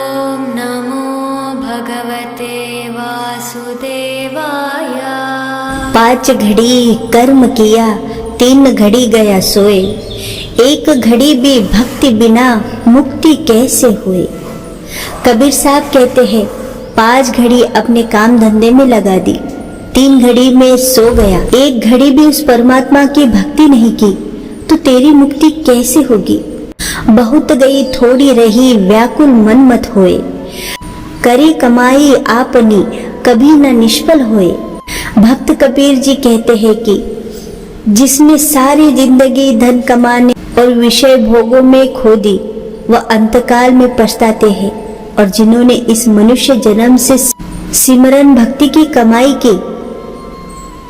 ओम नमो भगवते वासुदेवाय। 5 घड़ी कर्म किया, 3 घड़ी गया सोए। 1 घड़ी भी भक्ति बिना मुक्ति कैसे हुए। कबीर साहब कहते हैं 5 घड़ी अपने काम धंधे में लगा दी, 3 घड़ी में सो गया, 1 घड़ी भी उस परमात्मा की भक्ति नहीं की तो तेरी मुक्ति कैसे होगी। बहुत गई थोड़ी रही, व्याकुल मन मत होए। करी कमाई आपनी, कभी न निष्फल होए। भक्त कबीर जी कहते हैं कि जिसने सारी जिंदगी धन कमाने और विषय भोगों में खो दी, वह अंतकाल में पछताते हैं। और जिन्होंने इस मनुष्य जन्म से सिमरन भक्ति की कमाई की,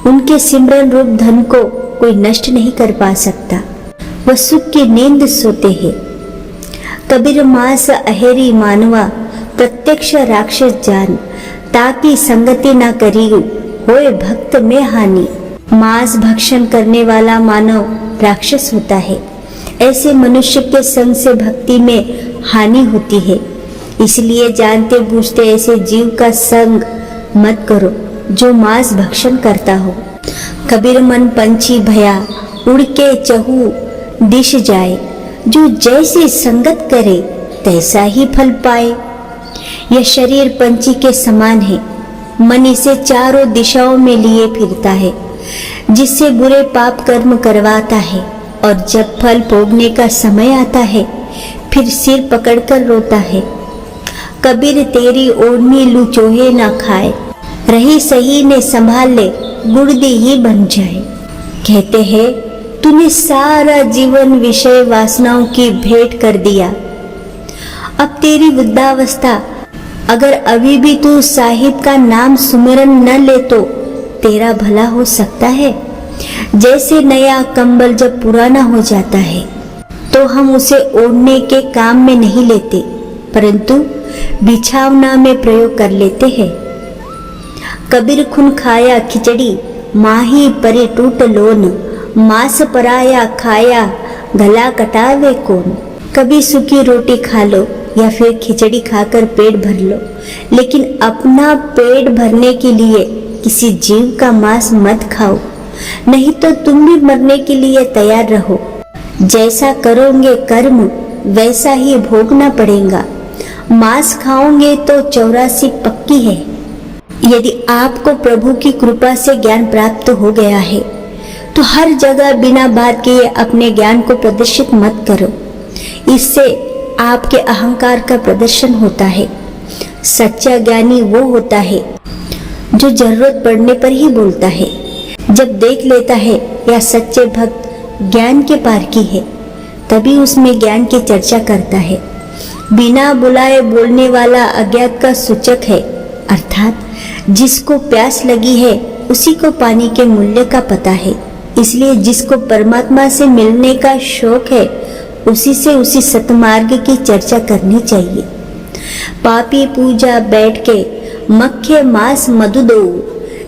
उनके सिमरन रूप धन को कोई नष्ट नहीं कर पा सकता। वह सुख की नींद सोते हैं। कबीर मास अहेरी मानवा, प्रत्यक्ष राक्षस जान। ताकि संगति ना करी, होए भक्त में हानि। मांस भक्षण करने वाला मानव राक्षस होता है। ऐसे मनुष्य के संग से भक्ति में हानि होती है। इसलिए जानते बूझते ऐसे जीव का संग मत करो जो मांस भक्षण करता हो। कबीर मन पंछी भया, उड़ के चहु दिश जाए। जो जैसी संगत करे तैसा ही फल पाए। यह शरीर पंछी के समान है, मन इसे चारों दिशाओं में लिए फिरता है, जिससे बुरे पाप कर्म करवाता है। और जब फल भोगने का समय आता है, फिर सिर पकड़कर रोता है। कबीर तेरी ओढ़नी लुचोहे ना खाए, रही सही ने संभाल ले, गुर्दी ही बन जाए। कहते हैं तूने सारा जीवन विषय वासनाओं की भेंट कर दिया। अब तेरी वृद्धावस्था, अगर अभी भी तू साहिब का नाम सुमिरन न ले तो तेरा भला हो सकता है। जैसे नया कंबल जब पुराना हो जाता है तो हम उसे ओढ़ने के काम में नहीं लेते, परंतु बिछावना में प्रयोग कर लेते हैं। कबीर खुन खाया खिचड़ी, माही परे टूट लोन। मांस पराया खाया, गला कटावे कौन। कभी सूखी रोटी खा लो या फिर खिचड़ी खाकर पेट भर लो, लेकिन अपना पेट भरने के लिए किसी जीव का मांस मत खाओ, नहीं तो तुम भी मरने के लिए तैयार रहो। जैसा करोगे कर्म वैसा ही भोगना पड़ेगा। मांस खाओगे तो 84 पक्की है। यदि आपको प्रभु की कृपा से ज्ञान प्राप्त हो गया है तो हर जगह बिना बात किए अपने ज्ञान को प्रदर्शित मत करो। इससे आपके अहंकार का प्रदर्शन होता है। सच्चा ज्ञानी वो होता है जो जरूरत पड़ने पर ही बोलता है। जब देख लेता है या सच्चे भक्त ज्ञान के पार की है, तभी उसमें ज्ञान की चर्चा करता है। बिना बुलाए बोलने वाला अज्ञात का सूचक है, अर्थात जिसको प्यास लगी है उसी को पानी के मूल्य का पता है। इसलिए जिसको परमात्मा से मिलने का शौक है उसी से उसी सतमार्ग की चर्चा करनी चाहिए। पापी पूजा बैठ के मक्खे मांस मधु दो,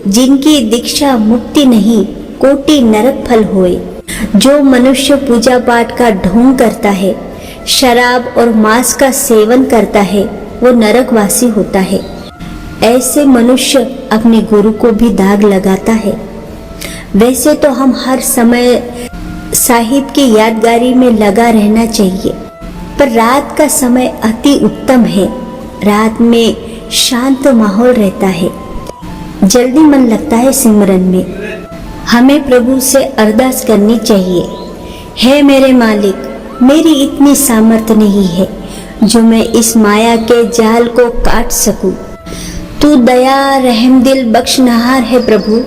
जिनकी दीक्षा मुक्ति नहीं कोटि नरक फल होए। जो मनुष्य पूजा पाठ का ढोंग करता है, शराब और मांस का सेवन करता है, वो नरकवासी होता है। ऐसे मनुष्य अपने गुरु को भी दाग लगाता है। वैसे तो हम हर समय साहिब की यादगारी में लगा रहना चाहिए, पर रात का समय अति उत्तम है। रात में शांत माहौल रहता है, जल्दी मन लगता है सिमरन में। हमें प्रभु से अरदास करनी चाहिए, हे मेरे मालिक, मेरी इतनी सामर्थ्य नहीं है जो मैं इस माया के जाल को काट सकूं। तू दया रहम दिल बख्शनहार है प्रभु,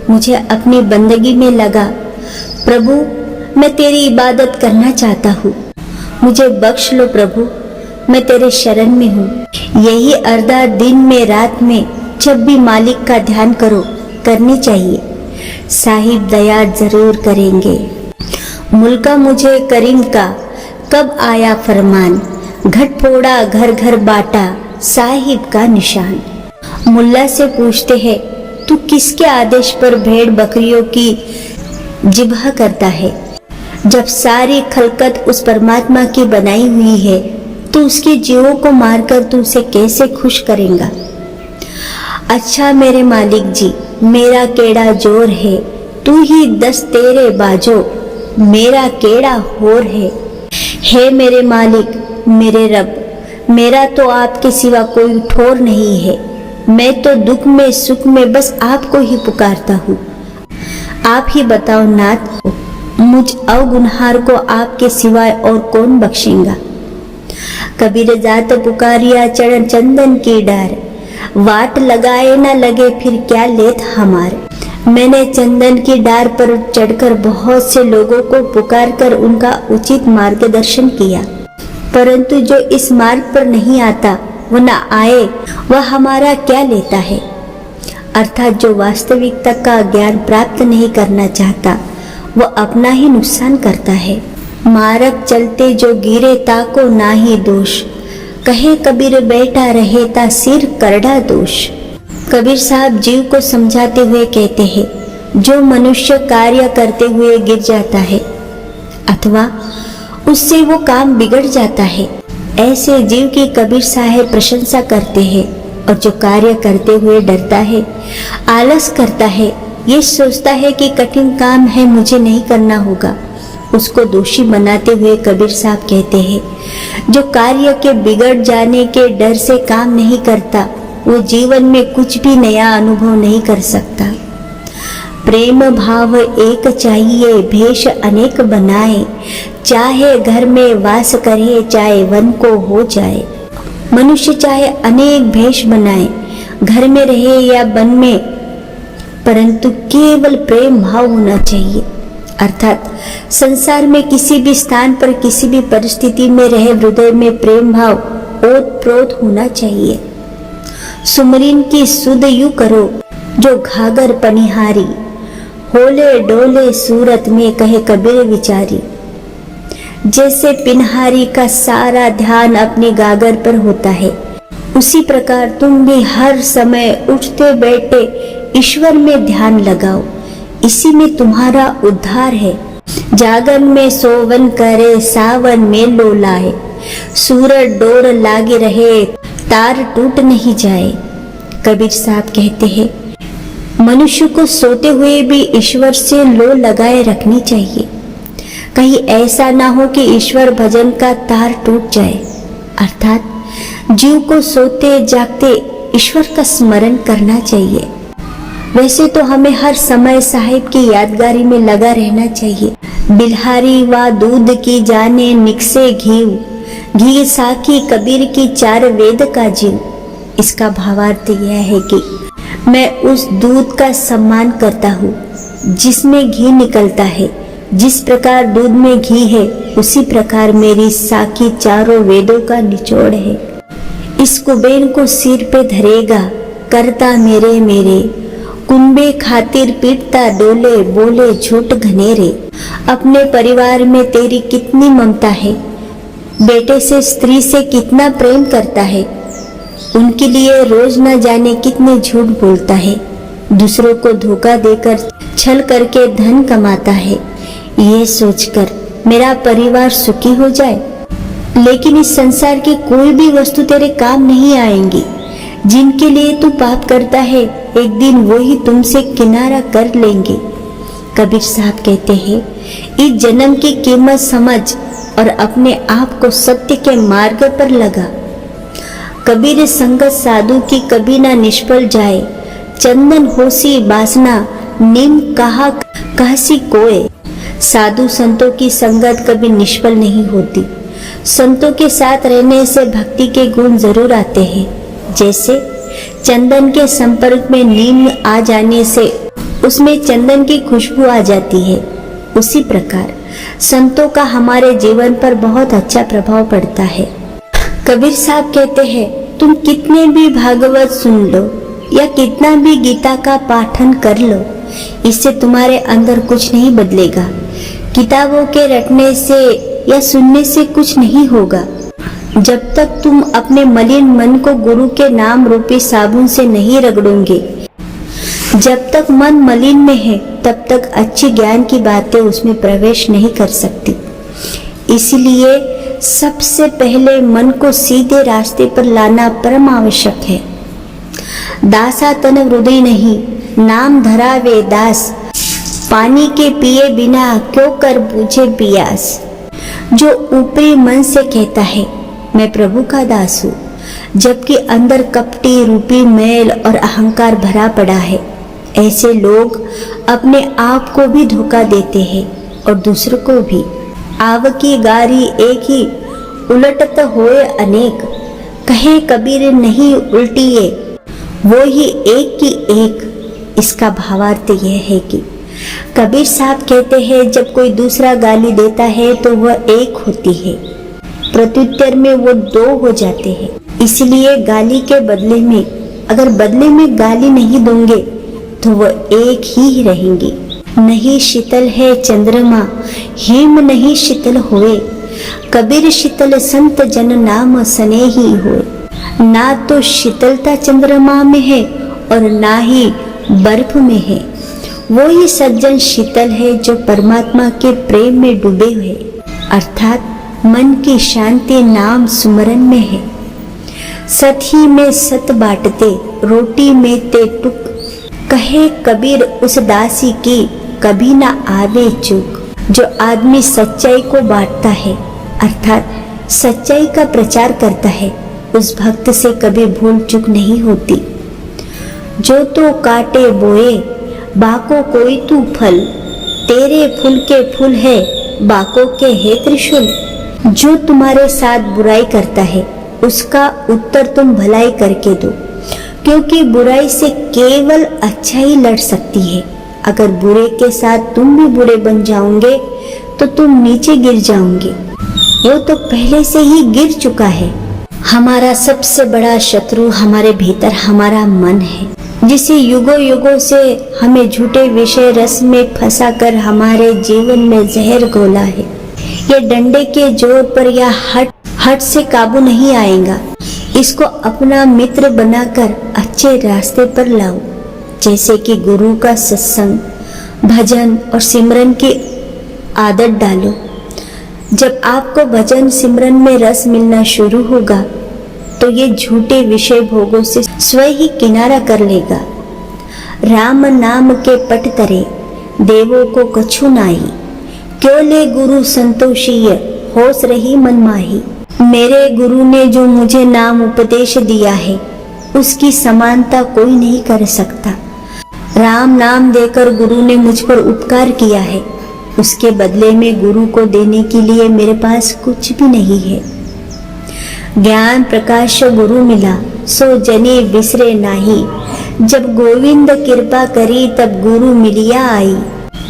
मुझे अपनी बंदगी में लगा। प्रभु मैं तेरी इबादत करना चाहता हूँ, मुझे बख्श लो प्रभु, मैं तेरे शरण में हूँ। यही अरदास दिन में रात में जब भी मालिक का ध्यान करो करनी चाहिए। साहिब दया जरूर करेंगे। मुल्का मुझे करीम का कब आया फरमान, घट फोड़ा घर घर बाटा साहिब का निशान। मुल्ला से पूछते हैं तू किसके आदेश पर भेड़ बकरियों की जिब्ह करता है, जब सारी खलकत उस परमात्मा की बनाई हुई है। तो उसके जीवों को मारकर तू उसे कैसे खुश करेगा। अच्छा मेरे मालिक जी, मेरा केड़ा जोर है, तू ही दस तेरे बाजो, मेरा केड़ा होर है। हे मेरे मालिक, मेरे रब, मेरा तो आपके सिवा कोई ठोर नहीं है। मैं तो दुख में सुख में बस आपको ही पुकारता हूँ। आप ही बताओ नाथ, मुझ अवगुनहार को आपके सिवाय और कौन बख्शेगा। कबीर जात पुकारिया चरण चंदन की डार, वाट लगाए न लगे फिर क्या लेत हमार। मैंने चंदन की डार पर चढ़कर बहुत से लोगों को पुकार कर उनका उचित मार्गदर्शन किया, परंतु जो इस मार्ग पर नहीं आता वो न आए, वह हमारा क्या लेता है। अर्थात जो वास्तविकता का ज्ञान प्राप्त नहीं करना चाहता वो अपना ही नुकसान करता है। मार्ग चलते जो गिरे ताको ना ही दोष, कहे कबीर बैठा रहे ता सिर करड़ा दोष। कबीर साहब जीव को समझाते हुए कहते हैं, जो मनुष्य कार्य करते हुए गिर जाता है अथवा उससे वो काम बिगड़ जाता है, ऐसे जीव की कबीर साहब प्रशंसा करते हैं। और जो कार्य करते हुए डरता है, आलस करता है, ये सोचता है कि कठिन काम है, मुझे नहीं करना होगा, उसको दोषी बनाते हुए कबीर साहब कहते हैं, जो कार्य के बिगड़ जाने के डर से काम नहीं करता वो जीवन में कुछ भी नया अनुभव नहीं कर सकता। प्रेम भाव एक चाहिए भेष अनेक बनाए, चाहे घर में वास करे चाहे वन को हो जाए। मनुष्य चाहे अनेक भेष बनाए, घर में रहे या वन में, परंतु केवल प्रेम भाव होना चाहिए। अर्थात संसार में किसी भी स्थान पर किसी भी परिस्थिति में रहे हृदय में प्रेम भाव ओतप्रोत होना चाहिए। सुमरिन की सुध यू करो जो घागर पनिहारी, होले डोले सूरत में कहे कबीर विचारी। जैसे पिनहारी का सारा ध्यान अपने गागर पर होता है, उसी प्रकार तुम भी हर समय उठते बैठे ईश्वर में ध्यान लगाओ, इसी में तुम्हारा उद्धार है। जागन में सोवन करे सावन में लो लाए, सूरज डोर लागे रहे तार टूट नहीं जाए। कबीर साहब कहते हैं, मनुष्य को सोते हुए भी ईश्वर से लो लगाए रखनी चाहिए, कहीं ऐसा ना हो कि ईश्वर भजन का तार टूट जाए। अर्थात जीव को सोते जागते ईश्वर का स्मरण करना चाहिए। वैसे तो हमें हर समय साहिब की यादगारी में लगा रहना चाहिए। बिल्हारी व दूध की जाने निकसे घीव, घी साखी कबीर की चार वेद का जीव। इसका भावार्थ यह है कि मैं उस दूध का सम्मान करता हूँ जिसमें घी निकलता है। जिस प्रकार दूध में घी है उसी प्रकार मेरी साखी चारों वेदों का निचोड़ है। इस कुबेर को सिर पे धरेगा करता मेरे मेरे, कुंबे खातिर पीटता डोले बोले झूठ घनेरे। अपने परिवार में तेरी कितनी ममता है, बेटे से स्त्री से कितना प्रेम करता है, उनके लिए रोज न जाने कितने झूठ बोलता है, दूसरों को धोखा देकर छल करके धन कमाता है। ये सोचकर मेरा परिवार सुखी हो जाए, लेकिन इस संसार की कोई भी वस्तु तेरे काम नहीं आएंगी। जिनके लिए तू पाप करता है एक दिन वो ही तुमसे किनारा कर लेंगे। कबीर साहब कहते हैं, इस जन्म की कीमत समझ और अपने आप को सत्य के मार्ग पर लगा। कबीर संगत साधु की कभी ना निष्फल जाए, चंदन होसी बासना निम कहा कहसी कोय। साधु संतों की संगत कभी निष्फल नहीं होती। संतों के साथ रहने से भक्ति के गुण जरूर आते हैं। जैसे चंदन के संपर्क में नीम आ जाने से उसमें चंदन की खुशबू आ जाती है, उसी प्रकार संतों का हमारे जीवन पर बहुत अच्छा प्रभाव पड़ता है। कबीर साहब कहते हैं, तुम कितने भी भागवत सुन लो या कितना भी गीता का पाठन कर लो, इससे तुम्हारे अंदर कुछ नहीं बदलेगा। किताबों के रटने से या सुनने से कुछ नहीं होगा। जब तक तुम अपने मलिन मन को गुरु के नाम रूपी साबुन से नहीं रगड़ोगे, जब तक मन मलिन में है तब तक अच्छी ज्ञान की बातें उसमें प्रवेश नहीं कर सकती। इसलिए सबसे पहले मन को सीधे रास्ते पर लाना परम आवश्यक है। दासा तन हृदय नहीं, नाम धरा वे दास, पानी के पिए बिना क्यों कर बूझे पियास। जो ऊपरी मन से कहता है मैं प्रभु का दास हूँ, जबकि अंदर कपटी रूपी मैल और अहंकार भरा पड़ा है, ऐसे लोग अपने आप को भी धोखा देते हैं और दूसरों को भी। आव की गारी एक ही, उलटत होए अनेक, कहे कबीर नहीं उल्टिए, वो ही एक की एक। इसका भावार्थ यह है कि कबीर साहब कहते हैं जब कोई दूसरा गाली देता है तो वह एक होती है, प्रत्युत्तर में वो दो हो जाते हैं। इसलिए गाली के बदले में, अगर बदले में गाली नहीं दोगे तो वह एक ही रहेंगी। नहीं शीतल है चंद्रमा, हिम नहीं शीतल होए, कबीर शीतल संत जन नाम स्नेही होए। ना तो शीतलता चंद्रमा में है और ना ही बर्फ में है। वो ही सज्जन शीतल है जो परमात्मा के प्रेम में डूबे हुए, अर्थात मन की शांति नाम सुमरन में है। सत ही में सत बांटते, रोटी में ते टुक, कहे कबीर उस दासी की कभी ना आवे चूक। जो आदमी सच्चाई को बांटता है, अर्थात सच्चाई का प्रचार करता है, उस भक्त से कभी भूल चूक नहीं होती। जो तो काटे बोए, बाको कोई तू फल, तेरे फूल के फूल है, बाको के है त्रिशूल। जो तुम्हारे साथ बुराई करता है उसका उत्तर तुम भलाई करके दो, क्योंकि बुराई से केवल अच्छाई लड़ सकती है। अगर बुरे के साथ तुम भी बुरे बन जाओगे तो तुम नीचे गिर जाओगे। वो तो पहले से ही गिर चुका है। हमारा सबसे बड़ा शत्रु हमारे भीतर हमारा मन है, जिसे युगों युगों से हमें झूठे विषय रस में फंसा कर हमारे जीवन में जहर घोला है। ये डंडे के जोर पर या हट से काबू नहीं आएगा। इसको अपना मित्र बनाकर अच्छे रास्ते पर लाओ, जैसे कि गुरु का सत्संग, भजन और सिमरन की आदत डालो। जब आपको भजन सिमरन में रस मिलना शुरू होगा तो ये झूठे विषय भोगों से स्वयं ही किनारा कर लेगा। राम नाम के पट तरे, देवों को कछु नाही, क्यों ले गुरु संतोषीय, होश रही मन माही। मेरे गुरु ने जो मुझे नाम उपदेश दिया है उसकी समानता कोई नहीं कर सकता। राम नाम देकर गुरु ने मुझ पर उपकार किया है, उसके बदले में गुरु को देने के लिए मेरे पास कुछ भी नहीं है। ज्ञान प्रकाश गुरु मिला, सो जने बिसरे नाही, जब गोविंद कृपा करी तब गुरु मिलिया आई।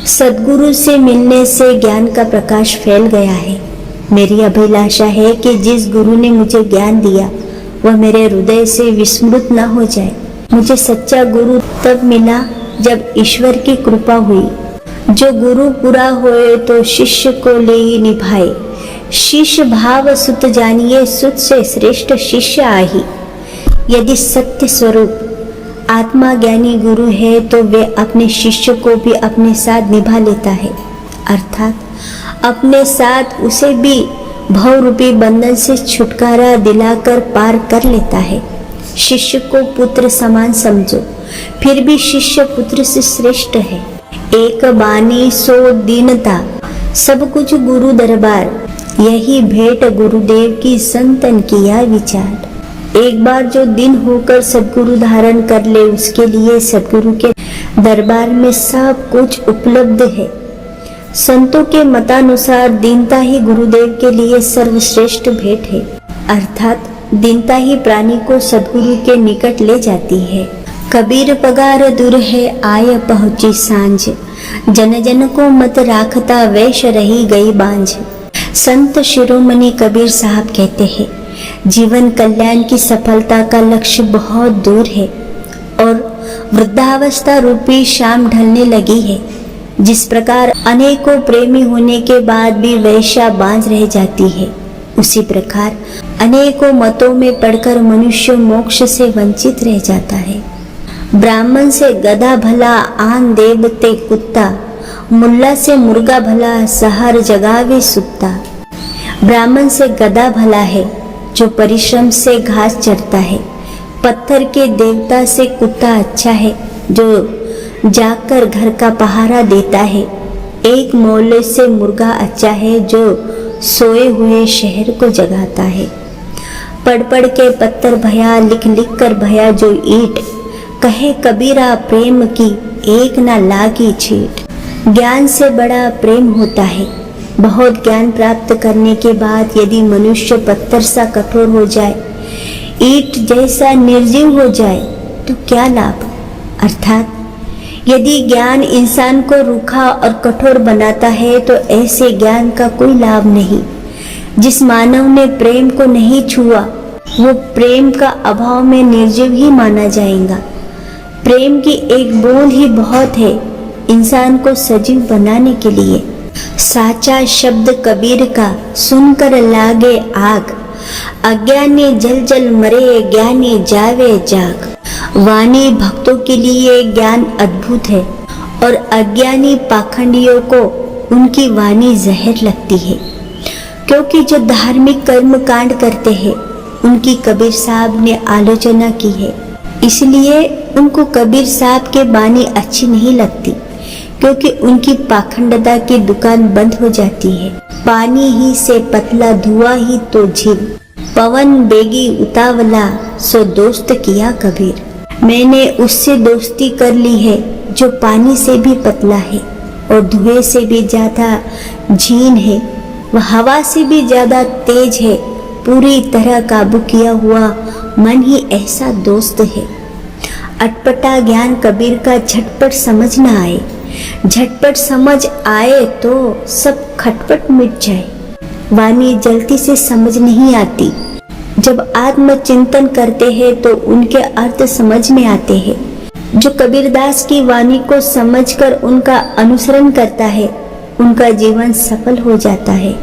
सदगुरु से मिलने से ज्ञान का प्रकाश फैल गया है। मेरी अभिलाषा है कि जिस गुरु ने मुझे ज्ञान दिया वह मेरे हृदय से विस्मृत न हो जाए। मुझे सच्चा गुरु तब मिला जब ईश्वर की कृपा हुई। जो गुरु पूरा होए तो शिष्य को ले ही निभाए, शिष्य भाव सुत जानिए, सुत से श्रेष्ठ शिष्य आही। यदि सत्य स्वरूप आत्मा ज्ञानी गुरु है तो वे अपने शिष्य को भी अपने साथ निभा लेता है, अर्थात अपने साथ उसे भी भव रूपी बंधन से छुटकारा दिलाकर पार कर लेता है। शिष्य को पुत्र समान समझो, फिर भी शिष्य पुत्र से श्रेष्ठ है। एक बानी सो दीनता, सब कुछ गुरु दरबार, यही भेंट गुरुदेव की संतन किया विचार। एक बार जो दिन होकर सदगुरु धारण कर ले उसके लिए सदगुरु के दरबार में सब कुछ उपलब्ध है। संतों के मतानुसार दीनता ही गुरुदेव के लिए सर्वश्रेष्ठ भेंट है, अर्थात दीनता ही प्राणी को सदगुरु के निकट ले जाती है। कबीर पगार दूर है आय पहुंची सांझ, जन जन को मत राखता वैश रही गई बांझ। संत शिरोमणि कबीर साहब कहते हैं, जीवन कल्याण की सफलता का लक्ष्य बहुत दूर है और वृद्धावस्था रूपी शाम ढलने लगी है। जिस प्रकार अनेकों प्रेमी होने के बाद भी वैश्या बांझ रह जाती है, उसी प्रकार अनेकों मतों में पढ़कर मनुष्य मोक्ष से वंचित रह जाता है। ब्राह्मण से गधा भला आन देवते कुत्ता, मुल्ला से मुर्गा भला सहर जगावे सुत्ता। ब्राह्मण से गधा भला है जो परिश्रम से घास चरता है। पत्थर के देवता से कुत्ता अच्छा है जो जाकर घर का पहारा देता है। एक मोले से मुर्गा अच्छा है जो सोए हुए शहर को जगाता है। पढ़ पढ़ के पत्थर भया, लिख लिख कर भया जो ईंट, कहे कबीरा प्रेम की एक ना लागी छीट। ज्ञान से बड़ा प्रेम होता है। बहुत ज्ञान प्राप्त करने के बाद यदि मनुष्य पत्थर सा कठोर हो जाए, ईंट जैसा निर्जीव हो जाए तो क्या लाभ। अर्थात यदि ज्ञान इंसान को रूखा और कठोर बनाता है तो ऐसे ज्ञान का कोई लाभ नहीं। जिस मानव ने प्रेम को नहीं छुआ वो प्रेम का अभाव में निर्जीव ही माना जाएगा। प्रेम की एक बूंद ही बहुत है इंसान को सजीव बनाने के लिए। साचा शब्द कबीर का सुनकर लागे आग, अज्ञानी जल जल मरे ज्ञानी जावे जाग। वाणी भक्तों के लिए ज्ञान अद्भुत है और अज्ञानी पाखंडियों को उनकी वाणी जहर लगती है, क्योंकि जो धार्मिक कर्म कांड करते हैं उनकी कबीर साहब ने आलोचना की है। इसलिए उनको कबीर साहब के बानी अच्छी नहीं लगती, क्योंकि उनकी पाखंडता की दुकान बंद हो जाती है। पानी ही से पतला धुआं ही तो झील, पवन बेगी उतावला सो दोस्त किया कबीर। मैंने उससे दोस्ती कर ली है जो पानी से भी पतला है और धुएं से भी ज्यादा झीन है, वह हवा से भी ज्यादा तेज है। पूरी तरह काबू किया हुआ मन ही ऐसा दोस्त है। अटपटा ज्ञान कबीर का झटपट समझ न आए, झटपट समझ आए तो सब खटपट मिट जाए। वाणी जल्दी से समझ नहीं आती, जब आत्मचिंतन करते हैं तो उनके अर्थ समझ में आते हैं। जो कबीरदास की वाणी को समझकर उनका अनुसरण करता है उनका जीवन सफल हो जाता है।